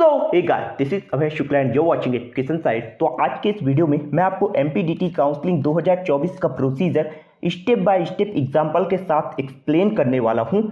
Hey guys, this is Abhay Shukla and you watching education site. तो आज के इस वीडियो में मैं आपको एमपीडीटी काउंसलिंग 2024 का procedure step by step example के साथ एक्सप्लेन करने वाला हूं।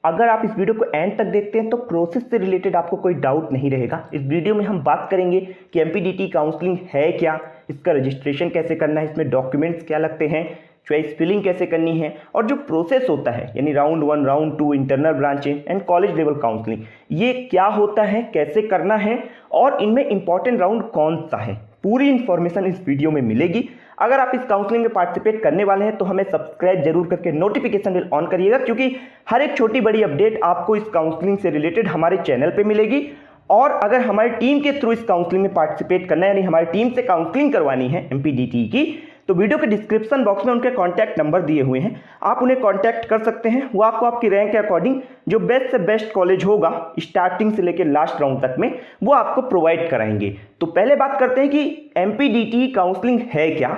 अगर आप इस वीडियो को एंड तक देखते हैं तो प्रोसेस से रिलेटेड आपको कोई डाउट नहीं रहेगा। इस वीडियो में हम बात करेंगे कि एमपीडीटी काउंसलिंग है क्या, इसका रजिस्ट्रेशन कैसे करना है, इसमें डॉक्यूमेंट्स क्या लगते हैं, चॉइस फिलिंग कैसे करनी है और जो प्रोसेस होता है यानी round 1, round 2, internal branching and college level counselling, ये क्या होता है, कैसे करना है और इनमें इंपॉर्टेंट राउंड कौन सा है, पूरी इंफॉर्मेशन इस वीडियो में मिलेगी। अगर आप इस काउंसलिंग में पार्टिसिपेट करने वाले हैं तो हमें सब्सक्राइब जरूर करके नोटिफिकेशन बिल ऑन करिएगा, क्योंकि हर एक छोटी बड़ी अपडेट आपको इस काउंसलिंग से रिलेटेड हमारे चैनल पे मिलेगी। और अगर हमारी टीम के थ्रू इस काउंसलिंग में पार्टिसिपेट करना है यानी हमारी टीम से काउंसलिंग करवानी है एमपीडीटी की, तो वीडियो के डिस्क्रिप्शन बॉक्स में उनके कॉन्टैक्ट नंबर दिए हुए हैं, आप उन्हें कॉन्टैक्ट कर सकते हैं। वो आपको आपकी रैंक के अकॉर्डिंग जो बेस्ट से बेस्ट कॉलेज होगा स्टार्टिंग से लेकर लास्ट राउंड तक में वो आपको प्रोवाइड कराएंगे। तो पहले बात करते हैं कि एमपीडीटी काउंसलिंग है क्या।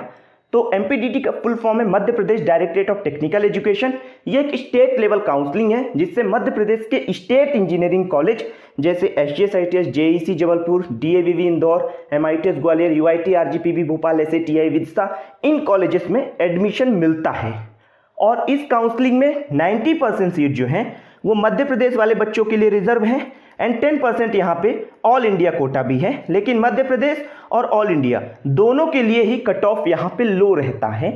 तो एमपीडीटी का फुल फॉर्म है Madhya Pradesh directorate of technical education. ये एक स्टेट लेवल काउंसलिंग है जिससे मध्य प्रदेश के स्टेट इंजीनियरिंग कॉलेज जैसे SGS, ITS, JEC Jabalpur, DAVV Indore, MITS Gwalior, UIT, RGPV Bhopal, SATI Vidisha, इन कॉलेजेस में एडमिशन मिलता है। और इस काउंसलिंग में 90% सीट जो हैं वो मध्य प्रदेश वाले बच्चों के लिए रिजर्व हैं एंड 10% यहाँ पे ऑल इंडिया कोटा भी है, लेकिन मध्य प्रदेश और ऑल इंडिया दोनों के लिए ही कट ऑफ यहाँ पे लो रहता है।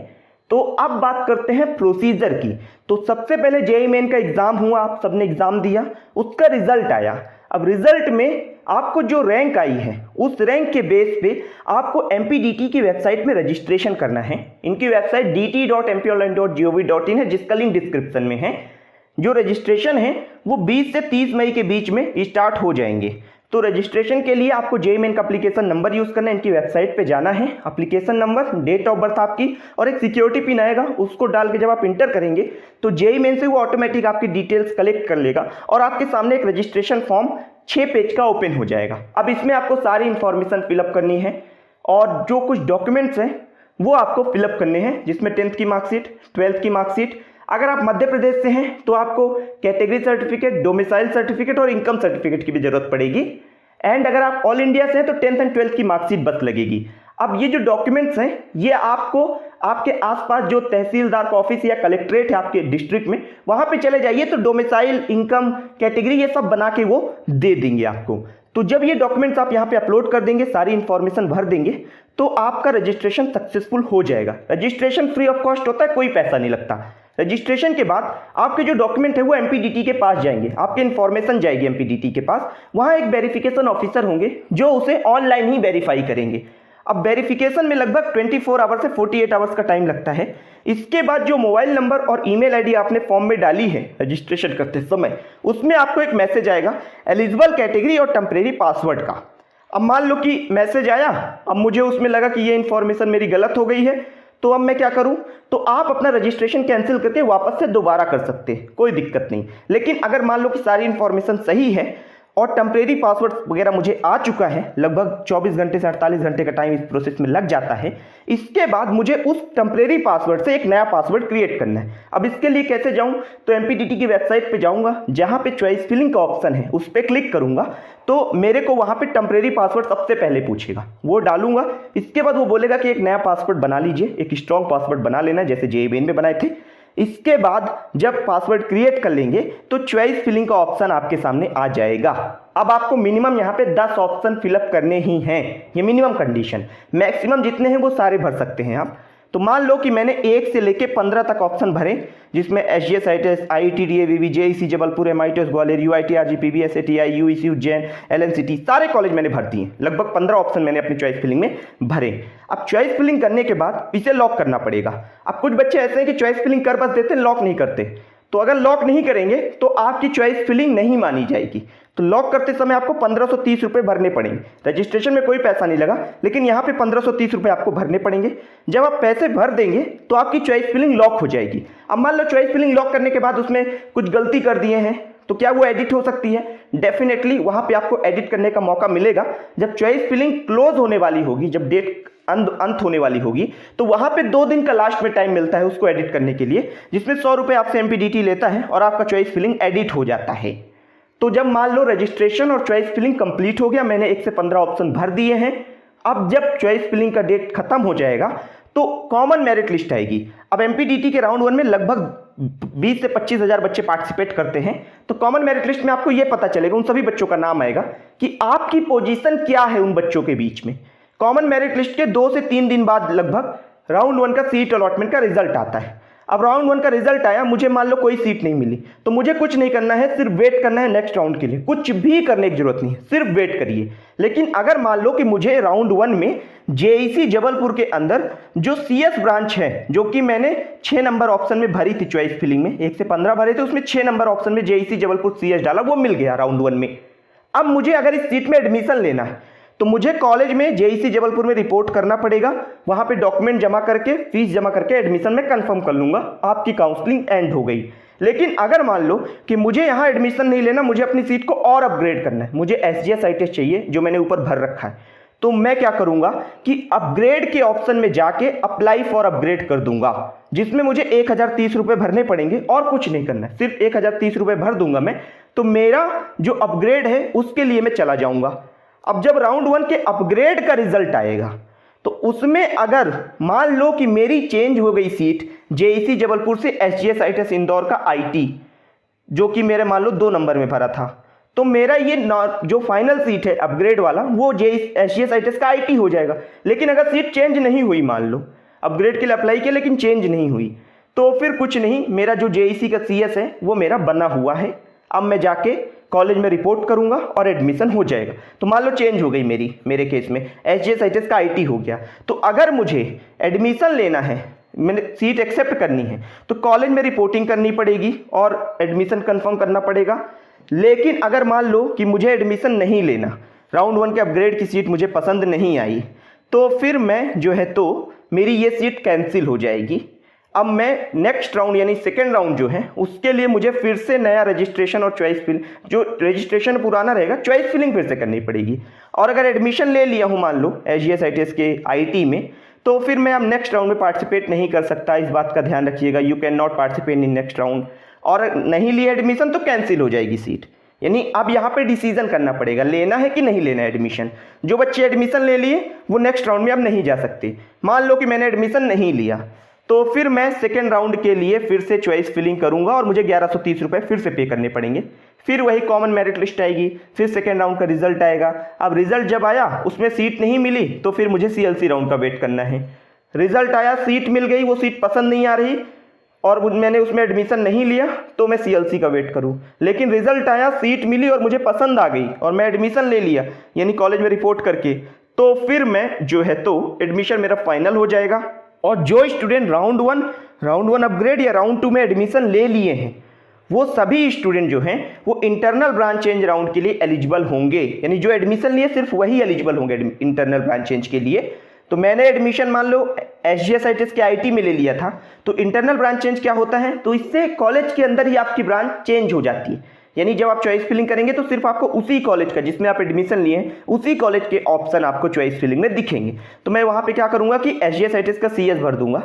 तो अब बात करते हैं प्रोसीजर की। तो सबसे पहले जेईई मेन का एग्जाम हुआ, आप सबने एग्जाम दिया, उसका रिजल्ट आया। अब रिजल्ट में आपको जो रैंक आई है उस रैंक के बेस पे आपको एमपीडीटी की वेबसाइट में रजिस्ट्रेशन करना है। इनकी वेबसाइट dt.mpionline.gov.in है जिसका लिंक डिस्क्रिप्शन में है। जो रजिस्ट्रेशन है वो 20 से 30 मई के बीच में स्टार्ट हो जाएंगे। तो रजिस्ट्रेशन के लिए आपको जेईई मेन का एप्लीकेशन नंबर यूज करना है, इनकी वेबसाइट पे जाना है, application number, date of birth आपकी और एक सिक्योरिटी पिन आएगा, उसको डाल के जब आप इंटर करेंगे तो जेईई मेन से वो ऑटोमेटिक आपकी डिटेल्स कलेक्ट कर लेगा और आपके सामने एक रजिस्ट्रेशन फॉर्म 6 पेज का ओपन हो जाएगा। अब इसमें आपको सारी इंफॉर्मेशन फिलअप करनी है और जो कुछ डॉक्यूमेंट्स हैं वो आपको फिलअप करने हैं, जिसमें 10th की मार्कशीट, 12th की मार्कशीट। अगर आप मध्य प्रदेश से हैं तो आपको कैटेगरी सर्टिफिकेट, डोमिसाइल सर्टिफिकेट और इनकम सर्टिफिकेट की भी जरूरत पड़ेगी। एंड अगर आप ऑल इंडिया से हैं तो 10th एंड 12th की मार्कशीट बस लगेगी। अब ये जो डॉक्यूमेंट्स हैं ये आपको आपके आसपास जो तहसीलदार का ऑफिस या कलेक्ट्रेट है आपके डिस्ट्रिक्ट में, वहां पे चले जाइए तो डोमिसाइल, इनकम, कैटेगरी ये सब बना के वो दे देंगे आपको। तो जब ये डॉक्यूमेंट्स आप यहाँ पे अपलोड कर देंगे, सारी इंफॉर्मेशन भर देंगे, तो आपका रजिस्ट्रेशन सक्सेसफुल हो जाएगा। रजिस्ट्रेशन फ्री ऑफ कॉस्ट होता है, कोई पैसा नहीं लगता। रजिस्ट्रेशन के बाद आपके जो डॉक्यूमेंट है वो एमपीडीटी के पास जाएंगे, आपकी इंफॉर्मेशन जाएगी एमपीडीटी के पास, वहां एक वेरिफिकेशन ऑफिसर होंगे जो उसे ऑनलाइन ही वेरीफाई करेंगे। अब वेरिफिकेशन में लगभग 24 आवर्स से 48 आवर्स का टाइम लगता है। इसके बाद जो मोबाइल नंबर और ईमेल आईडी आपने फॉर्म में डाली है रजिस्ट्रेशन करते समय, उसमें आपको एक मैसेज आएगा एलिजिबल कैटेगरी और टेम्परेरी पासवर्ड का। अब मान लो कि मैसेज आया, अब मुझे उसमें लगा कि ये इंफॉर्मेशन मेरी गलत हो गई है, तो अब मैं क्या करूं, तो आप अपना रजिस्ट्रेशन कैंसिल करके वापस से दोबारा कर सकते हैं, कोई दिक्कत नहीं। लेकिन अगर मान लो कि सारी इंफॉर्मेशन सही है और टेम्परेरी पासवर्ड वगैरह मुझे आ चुका है, लगभग 24 घंटे से 48 घंटे का टाइम इस प्रोसेस में लग जाता है, इसके बाद मुझे उस टेम्परेरी पासवर्ड से एक नया पासवर्ड क्रिएट करना है। अब इसके लिए कैसे जाऊं, तो एमपीडीटी की वेबसाइट पे जाऊंगा, जहां पे चॉइस फिलिंग का ऑप्शन है उस पर क्लिक करूंगा तो मेरे को वहां पे टेम्परेरी पासवर्ड सबसे पहले पूछेगा, वो डालूंगा। इसके बाद वो बोलेगा कि एक नया पासवर्ड बना लीजिए, एक स्ट्रॉन्ग पासवर्ड बना लेना जैसे जेईई मेन में बनाए थे। इसके बाद जब पासवर्ड क्रिएट कर लेंगे तो चॉइस फिलिंग का ऑप्शन आपके सामने आ जाएगा। अब आपको मिनिमम यहाँ पे 10 ऑप्शन फिलअप करने ही हैं, ये मिनिमम कंडीशन, मैक्सिमम जितने हैं वो सारे भर सकते हैं आप। तो मान लो कि मैंने 1 से लेके 15 तक ऑप्शन भरे, जिसमें SGS, ITS, IIT, DAVV, JEC Jabalpur, MITS Gwalior, UIT, RGPV, SATI, UEC Ujjain, LNCT, सारे कॉलेज मैंने भर दिए। लगभग 15 ऑप्शन मैंने अपनी चॉइस फिलिंग में भरे। अब चॉइस फिलिंग करने के बाद इसे लॉक करना पड़ेगा। अब कुछ बच्चे ऐसे हैं कि चॉइस फिलिंग कर बस देते हैं, लॉक नहीं करते। तो अगर लॉक नहीं करेंगे तो आपकी चॉइस फिलिंग नहीं मानी जाएगी। तो लॉक करते समय आपको 1530 रुपये भरने पड़ेंगे। रजिस्ट्रेशन में कोई पैसा नहीं लगा, लेकिन यहाँ पे 1530 रुपये आपको भरने पड़ेंगे। जब आप पैसे भर देंगे तो आपकी चॉइस फिलिंग लॉक हो जाएगी। अब मान लो चॉइस फिलिंग लॉक करने के बाद उसमें कुछ गलती कर दिए हैं, तो क्या वो एडिट हो सकती है? डेफिनेटली वहां पे आपको एडिट करने का मौका मिलेगा। जब चॉइस फिलिंग क्लोज होने वाली होगी, जब डेट अंत होने वाली होगी, तो वहां पे 2 दिन का लास्ट में टाइम मिलता है उसको एडिट करने के लिए, जिसमें 100 रुपये आपसे एमपीडीटी लेता है और आपका चॉइस फिलिंग एडिट हो जाता है। तो जब मान लो रजिस्ट्रेशन और चॉइस फिलिंग कंप्लीट हो गया, मैंने 1 से 15 ऑप्शन भर दिए हैं, अब जब चॉइस फिलिंग का डेट खत्म हो जाएगा तो कॉमन मेरिट लिस्ट आएगी। अब एमपीडीटी के राउंड 1 में लगभग 20 से 25 हज़ार बच्चे पार्टिसिपेट करते हैं, तो कॉमन मेरिट लिस्ट में आपको यह पता चलेगा, उन सभी बच्चों का नाम आएगा कि आपकी पोजीशन क्या है उन बच्चों के बीच में। कॉमन मेरिट लिस्ट के 2 से 3 दिन बाद लगभग राउंड 1 का सीट अलॉटमेंट का रिजल्ट आता है। अब राउंड 1 का रिजल्ट आया, मुझे मान लो कोई सीट नहीं मिली, तो मुझे कुछ नहीं करना है, सिर्फ वेट करना है नेक्स्ट राउंड के लिए। कुछ भी करने की जरूरत नहीं है, सिर्फ वेट करिए। लेकिन अगर मान लो कि मुझे राउंड 1 में जेईसी जबलपुर के अंदर जो सीएस ब्रांच है, जो कि मैंने 6 नंबर ऑप्शन में भरी थी चॉइस फिलिंग में, 1 से 15 भरे थे, उसमें 6 नंबर ऑप्शन में जेईसी जबलपुर सीएस डाला, वो मिल गया राउंड 1 में। अब मुझे अगर इस सीट में एडमिशन लेना है तो मुझे कॉलेज में जेईसी जबलपुर में रिपोर्ट करना पड़ेगा, वहां पे डॉक्यूमेंट जमा करके, फीस जमा करके एडमिशन में कंफर्म कर लूंगा, आपकी काउंसलिंग एंड हो गई। लेकिन अगर मान लो कि मुझे यहां एडमिशन नहीं लेना, मुझे अपनी सीट को और अपग्रेड करना है, मुझे एसजीएस आईटीएस चाहिए जो मैंने ऊपर भर रखा है, तो मैं क्या करूंगा कि अपग्रेड के ऑप्शन में जाके अप्लाई फॉर अपग्रेड कर दूंगा, जिसमें मुझे 1030 रुपए भरने पड़ेंगे और कुछ नहीं करना है, सिर्फ 1030 रुपए भर दूंगा मैं, तो मेरा जो अपग्रेड है उसके लिए मैं चला जाऊंगा। अब जब राउंड 1 के अपग्रेड का रिजल्ट आएगा तो उसमें अगर मान लो कि मेरी चेंज हो गई सीट जेईसी जबलपुर से एसजीएस आईटीएस इंदौर का आईटी, जो कि मेरे मान लो 2 नंबर में भरा था, तो मेरा ये जो फाइनल सीट है अपग्रेड वाला वो एसजीएस आईटीएस का आईटी हो जाएगा। लेकिन अगर सीट चेंज नहीं हुई, मान लो अपग्रेड के लिए अप्लाई किया लेकिन चेंज नहीं हुई, तो फिर कुछ नहीं, मेरा जो जेईसी का सीएस है वो मेरा बना हुआ है। अब मैं जाके कॉलेज में रिपोर्ट करूंगा और एडमिशन हो जाएगा। तो मान लो चेंज हो गई मेरे केस में एसजीएस आईटीएस का आईटी हो गया, तो अगर मुझे एडमिशन लेना है, मैंने सीट एक्सेप्ट करनी है, तो कॉलेज में रिपोर्टिंग करनी पड़ेगी और एडमिशन कंफर्म करना पड़ेगा। लेकिन अगर मान लो कि मुझे एडमिशन नहीं लेना, राउंड 1 के अपग्रेड की सीट मुझे पसंद नहीं आई, तो फिर मैं जो है तो मेरी ये सीट कैंसिल हो जाएगी। अब मैं नेक्स्ट राउंड यानी सेकेंड राउंड जो है उसके लिए मुझे फिर से नया रजिस्ट्रेशन और चॉइस फिलिंग, जो रजिस्ट्रेशन पुराना रहेगा, चॉइस फिलिंग फिर से करनी पड़ेगी। और अगर एडमिशन ले लिया हूं मान लो एसजीएस आईटीएस के आईटी में, तो फिर मैं अब नेक्स्ट राउंड में पार्टिसिपेट नहीं कर सकता, इस बात का ध्यान रखिएगा, you can not participate in next round. और नहीं लिया एडमिशन तो कैंसिल हो जाएगी सीट। यानी अब यहाँ पे डिसीजन करना पड़ेगा, लेना है कि नहीं लेना है एडमिशन। जो बच्चे एडमिशन ले लिए वो नेक्स्ट राउंड में अब नहीं जा सकते। मान लो कि मैंने एडमिशन नहीं लिया, तो फिर मैं सेकेंड राउंड के लिए फिर से चॉइस फिलिंग करूंगा और मुझे 1130 रुपए फिर से पे करने पड़ेंगे। फिर वही कॉमन मेरिट लिस्ट आएगी, फिर सेकेंड राउंड का रिजल्ट आएगा। अब रिजल्ट जब आया उसमें सीट नहीं मिली तो फिर मुझे सीएलसी राउंड का वेट करना है। रिजल्ट आया, सीट मिल गई, वो सीट पसंद नहीं आ रही और मैंने उसमें एडमिशन नहीं लिया, तो मैं सीएलसी का वेट करूं। लेकिन रिजल्ट आया, सीट मिली और मुझे पसंद आ गई और मैं एडमिशन ले लिया यानी कॉलेज में रिपोर्ट करके, तो फिर मैं जो है तो एडमिशन मेरा फाइनल हो जाएगा। और जो स्टूडेंट राउंड 1 अपग्रेड या राउंड 2 में एडमिशन ले लिए हैं, वो सभी स्टूडेंट जो हैं वो इंटरनल ब्रांच चेंज राउंड के लिए एलिजिबल होंगे। यानी जो एडमिशन लिए सिर्फ वही एलिजिबल होंगे इंटरनल ब्रांच चेंज के लिए। तो मैंने एडमिशन मान लो एसजीएस आईटीएस के आईटी में ले लिया था, तो इंटरनल ब्रांच चेंज क्या होता है, तो इससे कॉलेज के अंदर ही आपकी ब्रांच चेंज हो जाती है। यानी जब आप चॉइस फिलिंग करेंगे तो सिर्फ आपको उसी कॉलेज का जिसमें आप एडमिशन लिए हैं उसी कॉलेज के ऑप्शन आपको चॉइस फिलिंग में दिखेंगे। तो मैं वहां पे क्या करूंगा कि एसजीएस आईटीएस का सीएस भर दूंगा,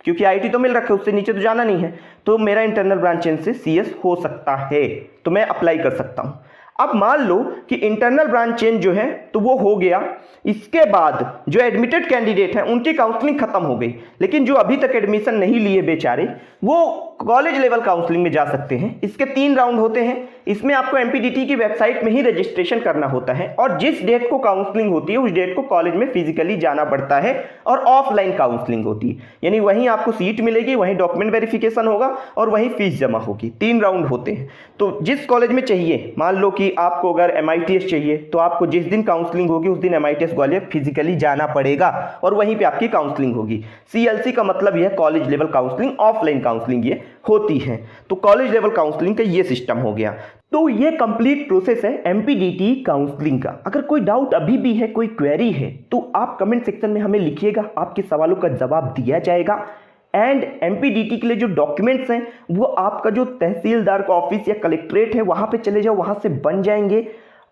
क्योंकि आईटी तो मिल रखा है, उससे नीचे तो जाना नहीं है, तो मेरा इंटरनल ब्रांच चेंज से सीएस हो सकता है, तो मैं अप्लाई कर सकता हूं। अब मान लो कि इंटरनल ब्रांच चेंज जो है तो वो हो गया, इसके बाद जो एडमिटेड कैंडिडेट हैं उनकी काउंसलिंग खत्म हो गई, लेकिन जो अभी तक एडमिशन नहीं लिए बेचारे वो कॉलेज लेवल काउंसलिंग में जा सकते हैं। इसके 3 राउंड होते हैं, इसमें आपको एमपीडीटी की वेबसाइट में ही रजिस्ट्रेशन करना होता है और जिस डेट को काउंसलिंग होती है उस डेट को कॉलेज में फिजिकली जाना पड़ता है और ऑफलाइन काउंसलिंग होती है। यानी वहीं आपको सीट मिलेगी, वहीं डॉक्यूमेंट वेरिफिकेशन होगा और वहीं फीस जमा होगी। 3 राउंड होते हैं। तो जिस कॉलेज में चाहिए, मान लो कि आपको अगर एमआईटीएस चाहिए तो आपको जिस दिन काउंसलिंग होगी उस दिन एमआईटीएस ग्वालियर फिजिकली जाना पड़ेगा और वहीं पे आपकी काउंसलिंग होगी। सीएलसी का मतलब यह college level counselling, offline counselling ये होती है। तो कॉलेज लेवल काउंसलिंग का ये सिस्टम हो गया। तो ये कंप्लीट प्रोसेस है एमपीडीटी काउंसलिंग का। अगर कोई डाउट अभी भी है, कोई क्वेरी है, तो आप कमेंट सेक्शन में हमें लिखिएगा, आपके सवालों का जवाब दिया जाएगा। एंड एमपीडीटी के लिए जो डॉक्यूमेंट्स हैं वो आपका जो तहसीलदार का ऑफिस या कलेक्ट्रेट है वहां पे चले जाओ, वहां से बन जाएंगे।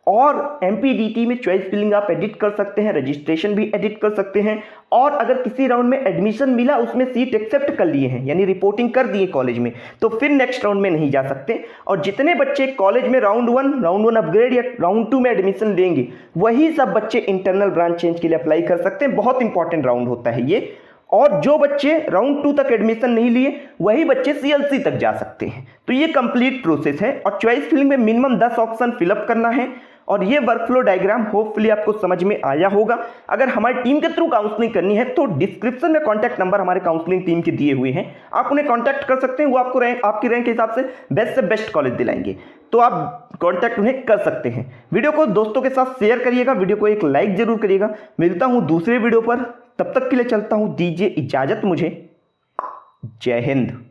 और MPDT में चॉइस फिलिंग आप एडिट कर सकते हैं, रजिस्ट्रेशन भी एडिट कर सकते हैं, और अगर किसी राउंड में एडमिशन मिला, उसमें सीट एक्सेप्ट कर लिए हैं यानी रिपोर्टिंग कर दिए कॉलेज में, तो फिर नेक्स्ट राउंड में नहीं जा सकते। और जितने बच्चे कॉलेज में राउंड वन अपग्रेड या राउंड 2 में एडमिशन लेंगे, वही सब बच्चे इंटरनल ब्रांच चेंज के लिए अप्लाई कर सकते हैं। बहुत इंपॉर्टेंट राउंड होता है ये। और जो बच्चे राउंड 2 तक एडमिशन नहीं लिए, वही बच्चे CLC तक जा सकते हैं। तो ये कंप्लीट प्रोसेस है। और चॉइस फिलिंग में मिनिमम 10 ऑप्शन फिलअप करना है। और ये वर्कफ्लो डायग्राम होपफुली आपको समझ में आया होगा। अगर हमारी टीम के थ्रू काउंसलिंग करनी है तो डिस्क्रिप्शन में कॉन्टैक्ट नंबर हमारे काउंसलिंग टीम के दिए हुए हैं, आप उन्हें कॉन्टैक्ट कर सकते हैं। वो आपको आपकी रैंक के हिसाब से बेस्ट कॉलेज दिलाएंगे, तो आप कॉन्टैक्ट उन्हें कर सकते हैं। वीडियो को दोस्तों के साथ शेयर करिएगा, वीडियो को एक लाइक जरूर करिएगा। मिलता हूं दूसरे वीडियो पर, तब तक के लिए चलता हूं, दीजिए इजाजत मुझे। जय हिंद।